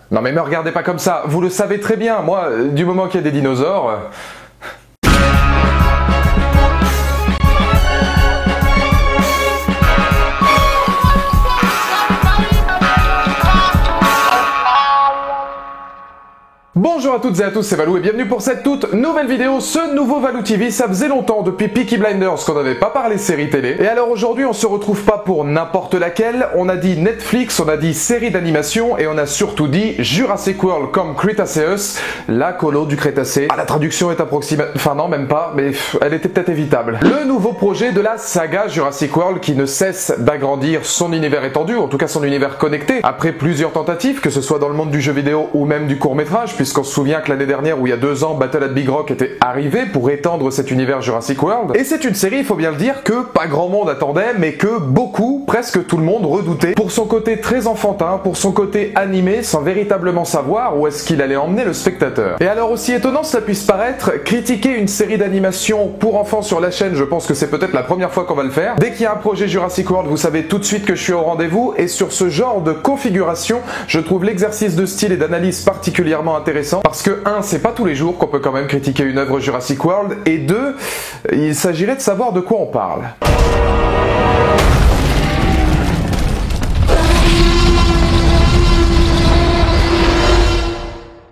Non mais me regardez pas comme ça, vous le savez très bien, moi, du moment qu'il y a des dinosaures... Bonjour à toutes et à tous, c'est Valou et bienvenue pour cette toute nouvelle vidéo, ce nouveau Valou TV. Ça faisait longtemps depuis Peaky Blinders qu'on n'avait pas parlé série télé. Et alors aujourd'hui on se retrouve pas pour n'importe laquelle, on a dit Netflix, on a dit série d'animation et on a surtout dit Jurassic World comme Cretaceous, la colo du Crétacé. Ah, la traduction est approximative, enfin non même pas, mais elle était peut-être évitable. Le nouveau projet de la saga Jurassic World qui ne cesse d'agrandir son univers étendu, en tout cas son univers connecté, après plusieurs tentatives, que ce soit dans le monde du jeu vidéo ou même du court-métrage, puisqu'on se souvient que l'année dernière, ou il y a 2 ans, Battle at Big Rock était arrivé pour étendre cet univers Jurassic World. Et c'est une série, il faut bien le dire, que pas grand monde attendait, mais que beaucoup, presque tout le monde redoutait, pour son côté très enfantin, pour son côté animé, sans véritablement savoir où est-ce qu'il allait emmener le spectateur. Et alors, aussi étonnant que ça puisse paraître, critiquer une série d'animation pour enfants sur la chaîne, je pense que c'est peut-être la première fois qu'on va le faire. Dès qu'il y a un projet Jurassic World, vous savez tout de suite que je suis au rendez-vous, et sur ce genre de configuration, je trouve l'exercice de style et d'analyse particulièrement intéressant, parce que 1, c'est pas tous les jours qu'on peut quand même critiquer une œuvre Jurassic World, et 2, il s'agirait de savoir de quoi on parle.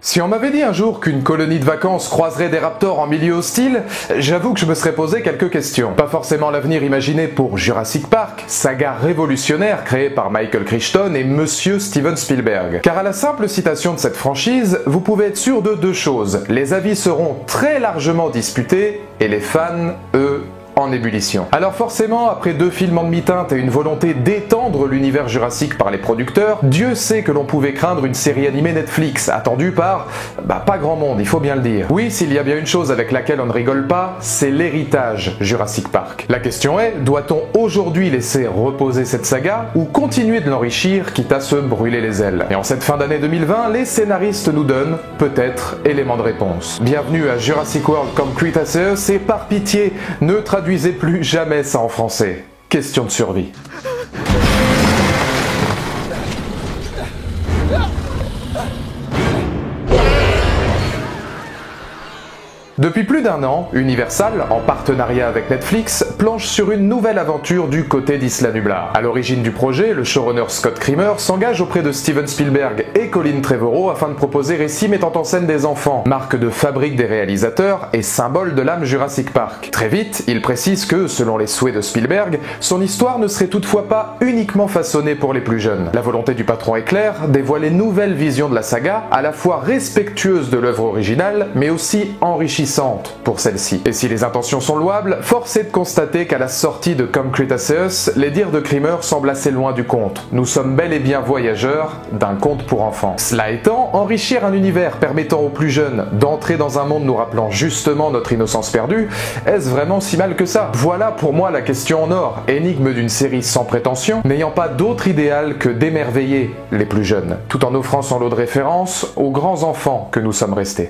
Si on m'avait dit un jour qu'une colonie de vacances croiserait des raptors en milieu hostile, j'avoue que je me serais posé quelques questions. Pas forcément l'avenir imaginé pour Jurassic Park, saga révolutionnaire créée par Michael Crichton et Monsieur Steven Spielberg. Car à la simple citation de cette franchise, vous pouvez être sûr de 2 choses. Les avis seront très largement disputés et les fans, eux, en ébullition. Alors forcément, après 2 films en demi-teinte et une volonté d'étendre l'univers Jurassic par les producteurs, Dieu sait que l'on pouvait craindre une série animée Netflix, attendue par, pas grand monde, il faut bien le dire. Oui, s'il y a bien une chose avec laquelle on ne rigole pas, c'est l'héritage Jurassic Park. La question est, doit-on aujourd'hui laisser reposer cette saga, ou continuer de l'enrichir, quitte à se brûler les ailes? Et en cette fin d'année 2020, les scénaristes nous donnent, peut-être, élément de réponse. Bienvenue à Jurassic World comme Cretaceous, et par pitié, ne traduisez plus jamais ça en français. Question de survie. Depuis plus d'1 an, Universal, en partenariat avec Netflix, planche sur une nouvelle aventure du côté d'Isla Nublar. À l'origine du projet, le showrunner Scott Creamer s'engage auprès de Steven Spielberg et Colin Trevorrow afin de proposer récits mettant en scène des enfants, marque de fabrique des réalisateurs et symbole de l'âme Jurassic Park. Très vite, il précise que, selon les souhaits de Spielberg, son histoire ne serait toutefois pas uniquement façonnée pour les plus jeunes. La volonté du patron est claire, dévoiler une nouvelle vision de la saga, à la fois respectueuse de l'œuvre originale, mais aussi enrichissante pour celle-ci. Et si les intentions sont louables, force est de constater qu'à la sortie de Comme Cretaceous, les dires de Creamer semblent assez loin du conte. Nous sommes bel et bien voyageurs d'un conte pour enfants. Cela étant, enrichir un univers permettant aux plus jeunes d'entrer dans un monde nous rappelant justement notre innocence perdue, est-ce vraiment si mal que ça? Voilà pour moi la question en or, énigme d'une série sans prétention, n'ayant pas d'autre idéal que d'émerveiller les plus jeunes, tout en offrant son lot de référence aux grands enfants que nous sommes restés.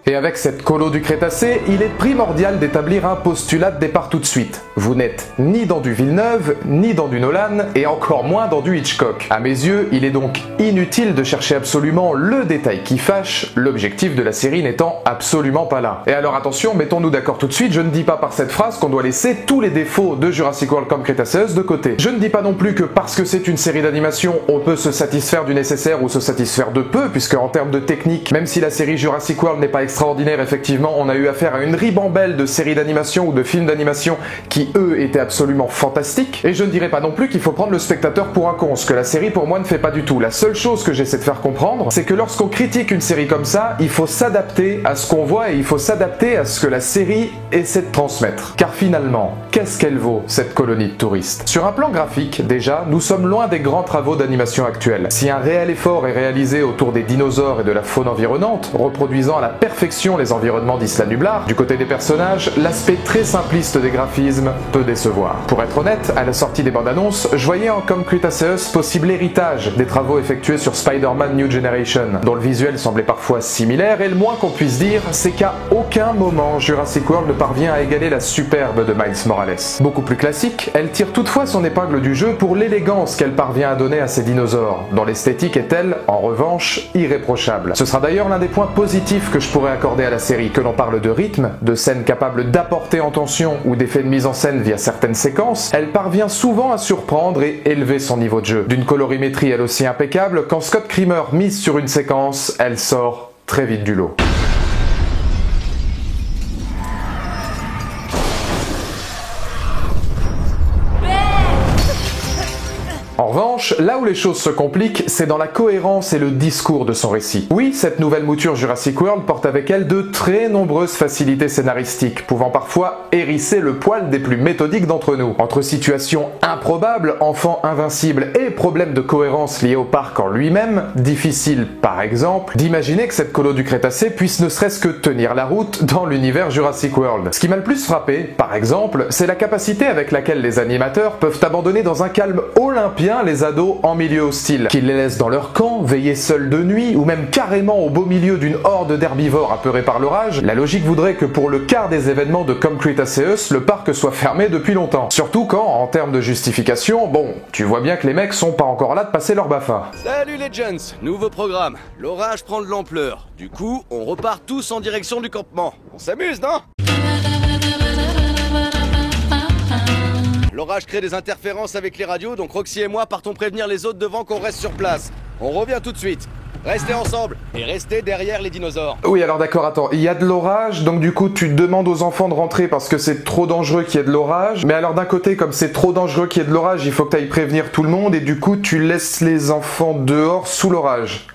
Et avec cette colo du Crétacé, il est primordial d'établir un postulat de départ tout de suite. Vous n'êtes ni dans du Villeneuve, ni dans du Nolan, et encore moins dans du Hitchcock. À mes yeux, il est donc inutile de chercher absolument le détail qui fâche, l'objectif de la série n'étant absolument pas là. Et alors attention, mettons-nous d'accord tout de suite, je ne dis pas par cette phrase qu'on doit laisser tous les défauts de Jurassic World comme Cretaceous de côté. Je ne dis pas non plus que parce que c'est une série d'animation, on peut se satisfaire du nécessaire ou se satisfaire de peu, puisque en termes de technique, même si la série Jurassic World n'est pas extraordinaire, effectivement, on a eu affaire à une ribambelle de séries d'animation ou de films d'animation qui, eux, étaient absolument fantastiques. Et je ne dirais pas non plus qu'il faut prendre le spectateur pour un con, ce que la série, pour moi, ne fait pas du tout. La seule chose que j'essaie de faire comprendre, c'est que lorsqu'on critique une série comme ça, il faut s'adapter à ce qu'on voit et il faut s'adapter à ce que la série essaie de transmettre. Car finalement, qu'est-ce qu'elle vaut, cette colonie de touristes? Sur un plan graphique, déjà, nous sommes loin des grands travaux d'animation actuels. Si un réel effort est réalisé autour des dinosaures et de la faune environnante, reproduisant à la perfection science-fiction, les environnements d'Isla Nublar, du côté des personnages, l'aspect très simpliste des graphismes peut décevoir. Pour être honnête, à la sortie des bandes annonces, je voyais en Come Cretaceous possible héritage des travaux effectués sur Spider-Man New Generation, dont le visuel semblait parfois similaire, et le moins qu'on puisse dire, c'est qu'à aucun moment Jurassic World ne parvient à égaler la superbe de Miles Morales. Beaucoup plus classique, elle tire toutefois son épingle du jeu pour l'élégance qu'elle parvient à donner à ses dinosaures, dont l'esthétique est elle, en revanche, irréprochable. Ce sera d'ailleurs l'un des points positifs que je pourrais accorder à la série, que l'on parle de rythme, de scènes capables d'apporter en tension ou d'effets de mise en scène via certaines séquences, elle parvient souvent à surprendre et élever son niveau de jeu. D'une colorimétrie elle aussi impeccable, quand Scott Creamer mise sur une séquence, elle sort très vite du lot. En revanche, là où les choses se compliquent, c'est dans la cohérence et le discours de son récit. Oui, cette nouvelle mouture Jurassic World porte avec elle de très nombreuses facilités scénaristiques, pouvant parfois hérisser le poil des plus méthodiques d'entre nous. Entre situations improbables, enfants invincibles et problèmes de cohérence liés au parc en lui-même, difficile, par exemple, d'imaginer que cette colo du Crétacé puisse ne serait-ce que tenir la route dans l'univers Jurassic World. Ce qui m'a le plus frappé, par exemple, c'est la capacité avec laquelle les animateurs peuvent abandonner dans un calme olympien les ados en milieu hostile, qu'ils les laissent dans leur camp, veiller seuls de nuit, ou même carrément au beau milieu d'une horde d'herbivores apeurés par l'orage. La logique voudrait que pour le quart des événements de Come Cretaceous, le parc soit fermé depuis longtemps. Surtout quand, en termes de justification, bon, tu vois bien que les mecs sont pas encore là de passer leur BAFA. Salut les Legends, nouveau programme. L'orage prend de l'ampleur. Du coup, on repart tous en direction du campement. On s'amuse, non ? L'orage crée des interférences avec les radios, donc Roxy et moi partons prévenir les autres devant qu'on reste sur place. On revient tout de suite. Restez ensemble et restez derrière les dinosaures. Oui, alors d'accord, attends, il y a de l'orage, donc du coup tu demandes aux enfants de rentrer parce que c'est trop dangereux qu'il y ait de l'orage. Mais alors d'un côté, comme c'est trop dangereux qu'il y ait de l'orage, il faut que tu ailles prévenir tout le monde et du coup tu laisses les enfants dehors sous l'orage.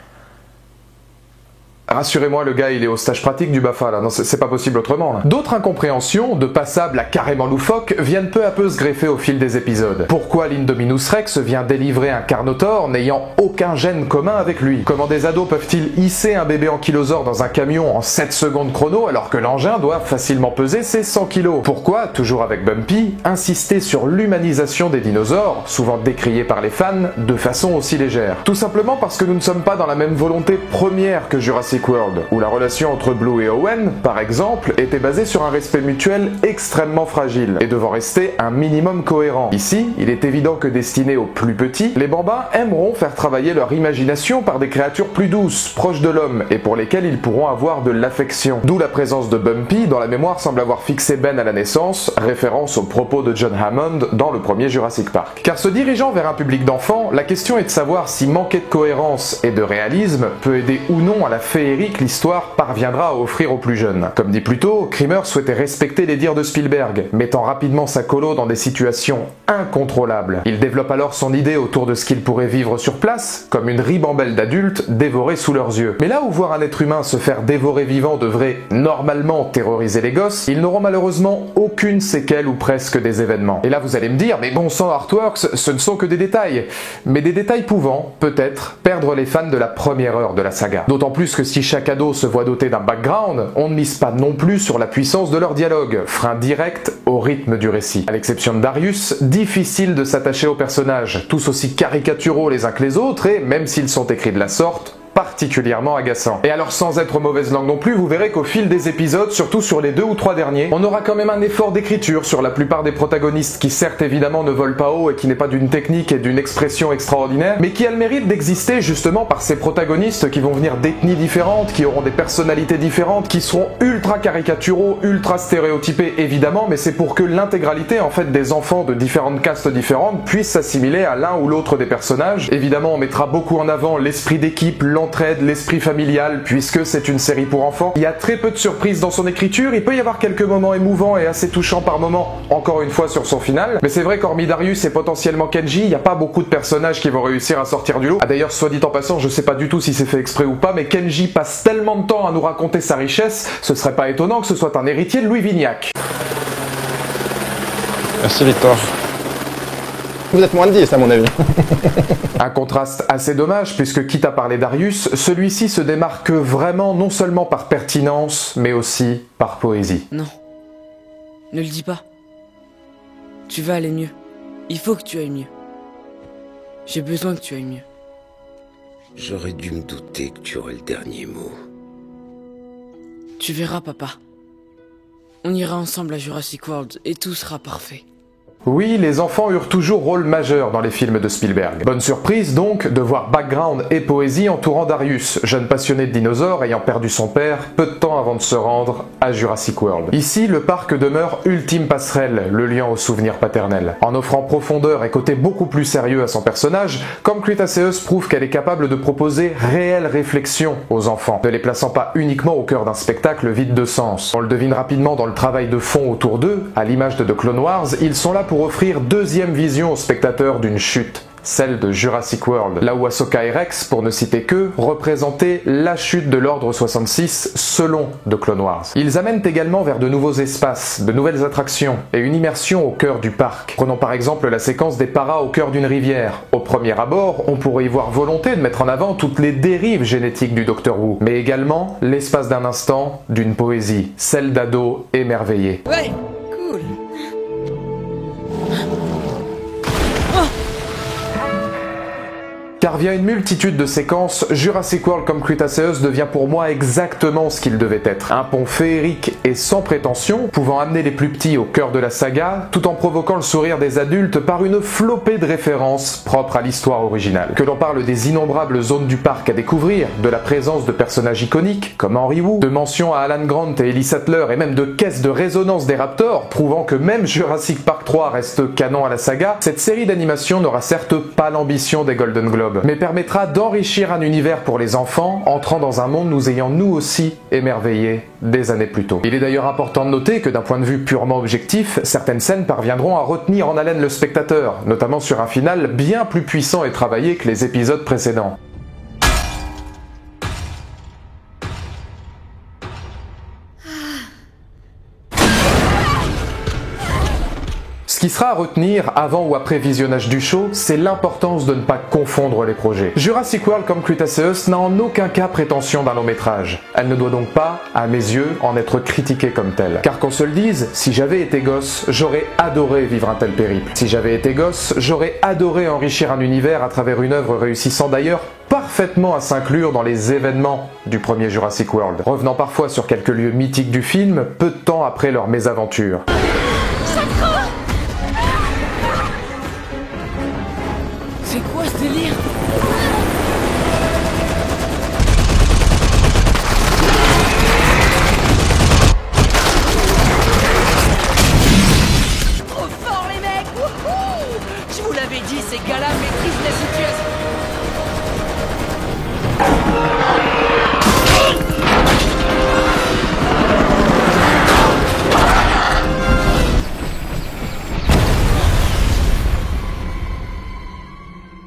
Rassurez-moi, le gars il est au stage pratique du BAFA là, non c'est pas possible autrement là. D'autres incompréhensions, de passables à carrément loufoques, viennent peu à peu se greffer au fil des épisodes. Pourquoi l'Indominus Rex vient délivrer un Carnotaur n'ayant aucun gène commun avec lui? Comment des ados peuvent-ils hisser un bébé ankylosaure dans un camion en 7 secondes chrono alors que l'engin doit facilement peser ses 100 kilos? Pourquoi, toujours avec Bumpy, insister sur l'humanisation des dinosaures, souvent décriée par les fans, de façon aussi légère? Tout simplement parce que nous ne sommes pas dans la même volonté première que Jurassic World, où la relation entre Blue et Owen, par exemple, était basée sur un respect mutuel extrêmement fragile, et devant rester un minimum cohérent. Ici, il est évident que destinés aux plus petits, les bambins aimeront faire travailler leur imagination par des créatures plus douces, proches de l'homme, et pour lesquelles ils pourront avoir de l'affection. D'où la présence de Bumpy, dont la mémoire semble avoir fixé Ben à la naissance, référence aux propos de John Hammond dans le premier Jurassic Park. Car se dirigeant vers un public d'enfants, la question est de savoir si manquer de cohérence et de réalisme peut aider ou non à la féerie que l'histoire parviendra à offrir aux plus jeunes. Comme dit plus tôt, Creamer souhaitait respecter les dires de Spielberg, mettant rapidement sa colo dans des situations incontrôlables. Il développe alors son idée autour de ce qu'il pourrait vivre sur place, comme une ribambelle d'adultes dévorés sous leurs yeux. Mais là où voir un être humain se faire dévorer vivant devrait normalement terroriser les gosses, ils n'auront malheureusement aucune séquelle ou presque des événements. Et là vous allez me dire, mais bon sang Artworks, ce ne sont que des détails. Mais des détails pouvant, peut-être, perdre les fans de la première heure de la saga. D'autant plus que si chaque ado se voit doté d'un background, on ne mise pas non plus sur la puissance de leur dialogue, frein direct au rythme du récit. À l'exception de Darius, difficile de s'attacher aux personnages, tous aussi caricaturaux les uns que les autres et, même s'ils sont écrits de la sorte, particulièrement agaçant. Et alors sans être mauvaise langue non plus, vous verrez qu'au fil des épisodes, surtout sur les 2 ou 3 derniers, on aura quand même un effort d'écriture sur la plupart des protagonistes qui certes évidemment ne volent pas haut et qui n'est pas d'une technique et d'une expression extraordinaire, mais qui a le mérite d'exister justement par ces protagonistes qui vont venir d'ethnies différentes, qui auront des personnalités différentes, qui seront ultra caricaturaux, ultra stéréotypés évidemment, mais c'est pour que l'intégralité en fait des enfants de différentes castes différentes puissent s'assimiler à l'un ou l'autre des personnages. Évidemment on mettra beaucoup en avant l'esprit d'équipe, l'entraide, l'esprit familial, puisque c'est une série pour enfants. Il y a très peu de surprises dans son écriture, il peut y avoir quelques moments émouvants et assez touchants par moments, encore une fois sur son final, mais c'est vrai qu'hormis Darius et potentiellement Kenji, il n'y a pas beaucoup de personnages qui vont réussir à sortir du lot. Ah d'ailleurs, soit dit en passant, je sais pas du tout si c'est fait exprès ou pas, mais Kenji passe tellement de temps à nous raconter sa richesse, ce serait pas étonnant que ce soit un héritier de Louis Vignac. Merci Victor. Vous êtes moins de 10 à mon avis. Un contraste assez dommage puisque quitte à parler d'Arius, celui-ci se démarque vraiment non seulement par pertinence, mais aussi par poésie. Non. Ne le dis pas. Tu vas aller mieux. Il faut que tu ailles mieux. J'ai besoin que tu ailles mieux. J'aurais dû me douter que tu aurais le dernier mot. Tu verras, papa. On ira ensemble à Jurassic World et tout sera parfait. Oui, les enfants eurent toujours rôle majeur dans les films de Spielberg. Bonne surprise donc de voir background et poésie entourant Darius, jeune passionné de dinosaures ayant perdu son père peu de temps avant de se rendre à Jurassic World. Ici, le parc demeure ultime passerelle, le lien au souvenir paternel. En offrant profondeur et côté beaucoup plus sérieux à son personnage, Comme Cretaceous prouve qu'elle est capable de proposer réelle réflexion aux enfants, ne les plaçant pas uniquement au cœur d'un spectacle vide de sens. On le devine rapidement dans le travail de fond autour d'eux, à l'image de The Clone Wars, ils sont là pour offrir deuxième vision aux spectateurs d'une chute, celle de Jurassic World, là où Ahsoka et Rex, pour ne citer que, représentaient la chute de l'Ordre 66 selon The Clone Wars. Ils amènent également vers de nouveaux espaces, de nouvelles attractions et une immersion au cœur du parc. Prenons par exemple la séquence des paras au cœur d'une rivière. Au premier abord, on pourrait y voir volonté de mettre en avant toutes les dérives génétiques du Dr Wu, mais également l'espace d'un instant d'une poésie, celle d'ados émerveillés. Ouais, cool. Car via une multitude de séquences, Jurassic World Comme Cretaceous devient pour moi exactement ce qu'il devait être. Un pont féerique et sans prétention, pouvant amener les plus petits au cœur de la saga, tout en provoquant le sourire des adultes par une flopée de références propres à l'histoire originale. Que l'on parle des innombrables zones du parc à découvrir, de la présence de personnages iconiques, comme Henry Wu, de mentions à Alan Grant et Ellie Sattler, et même de caisses de résonance des Raptors, prouvant que même Jurassic Park 3 reste canon à la saga, cette série d'animation n'aura certes pas l'ambition des Golden Globes, mais permettra d'enrichir un univers pour les enfants, entrant dans un monde nous ayant nous aussi émerveillés des années plus tôt. Il est d'ailleurs important de noter que d'un point de vue purement objectif, certaines scènes parviendront à retenir en haleine le spectateur, notamment sur un final bien plus puissant et travaillé que les épisodes précédents. Ce qui sera à retenir avant ou après visionnage du show, c'est l'importance de ne pas confondre les projets. Jurassic World Comme Cretaceous n'a en aucun cas prétention d'un long métrage. Elle ne doit donc pas, à mes yeux, en être critiquée comme telle. Car qu'on se le dise, si j'avais été gosse, j'aurais adoré vivre un tel périple. Si j'avais été gosse, j'aurais adoré enrichir un univers à travers une œuvre réussissant d'ailleurs parfaitement à s'inclure dans les événements du premier Jurassic World, revenant parfois sur quelques lieux mythiques du film, peu de temps après leur mésaventure. C'est quoi ce délire? Trop fort les mecs! Wouhou! Je vous l'avais dit, ces gars-là maîtrisent la situation!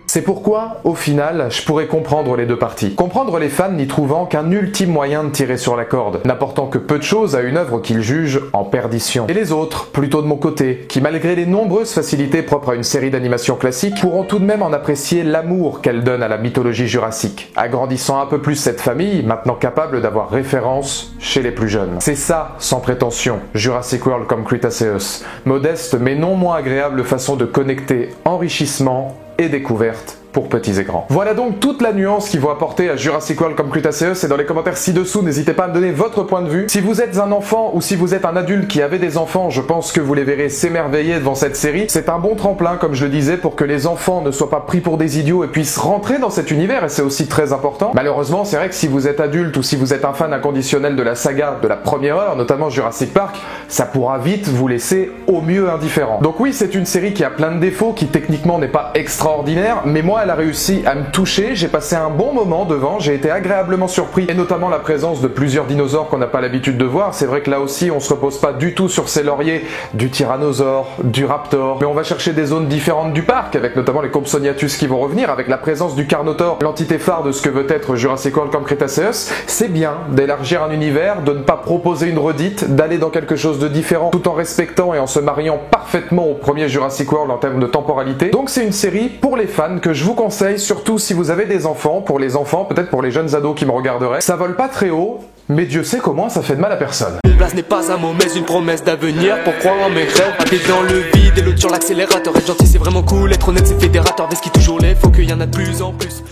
C'est pourquoi, au final, je pourrais comprendre les deux parties. Comprendre les fans n'y trouvant qu'un ultime moyen de tirer sur la corde, n'apportant que peu de choses à une œuvre qu'ils jugent en perdition. Et les autres, plutôt de mon côté, qui malgré les nombreuses facilités propres à une série d'animation classique, pourront tout de même en apprécier l'amour qu'elle donne à la mythologie jurassique, agrandissant un peu plus cette famille, maintenant capable d'avoir référence chez les plus jeunes. C'est ça, sans prétention, Jurassic World Comme Cretaceous. Modeste mais non moins agréable façon de connecter enrichissement et découverte pour petits écrans. Voilà donc toute la nuance qu'il faut apporter à Jurassic World Comme Cretaceous, et dans les commentaires ci-dessous, n'hésitez pas à me donner votre point de vue. Si vous êtes un enfant ou si vous êtes un adulte qui avait des enfants, je pense que vous les verrez s'émerveiller devant cette série. C'est un bon tremplin, comme je le disais, pour que les enfants ne soient pas pris pour des idiots et puissent rentrer dans cet univers, et c'est aussi très important. Malheureusement, c'est vrai que si vous êtes adulte ou si vous êtes un fan inconditionnel de la saga de la première heure, notamment Jurassic Park, ça pourra vite vous laisser au mieux indifférent. Donc oui, c'est une série qui a plein de défauts, qui techniquement n'est pas extraordinaire, mais moi, elle a réussi à me toucher, j'ai passé un bon moment devant, j'ai été agréablement surpris, et notamment la présence de plusieurs dinosaures qu'on n'a pas l'habitude de voir. C'est vrai que là aussi on se repose pas du tout sur ses lauriers, du tyrannosaure, du raptor, mais on va chercher des zones différentes du parc, avec notamment les Compsognathus qui vont revenir, avec la présence du Carnotaure, l'entité phare de ce que veut être Jurassic World comme Cretaceous. C'est bien d'élargir un univers, de ne pas proposer une redite, d'aller dans quelque chose de différent, tout en respectant et en se mariant parfaitement au premier Jurassic World en termes de temporalité. Donc c'est une série pour les fans que je vous conseille, surtout si vous avez des enfants. Pour les enfants, peut-être pour les jeunes ados qui me regarderaient. Ça vole pas très haut, mais Dieu sait qu'au moins ça fait de mal à personne. Une place n'est pas un mot mais une promesse d'avenir. Pour croire en mes rêves, un pied dans le vide et l'autre sur l'accélérateur. Être gentil c'est vraiment cool, être honnête c'est fédérateur. Parce qu'il toujours les faut qu'il y en a de plus en plus.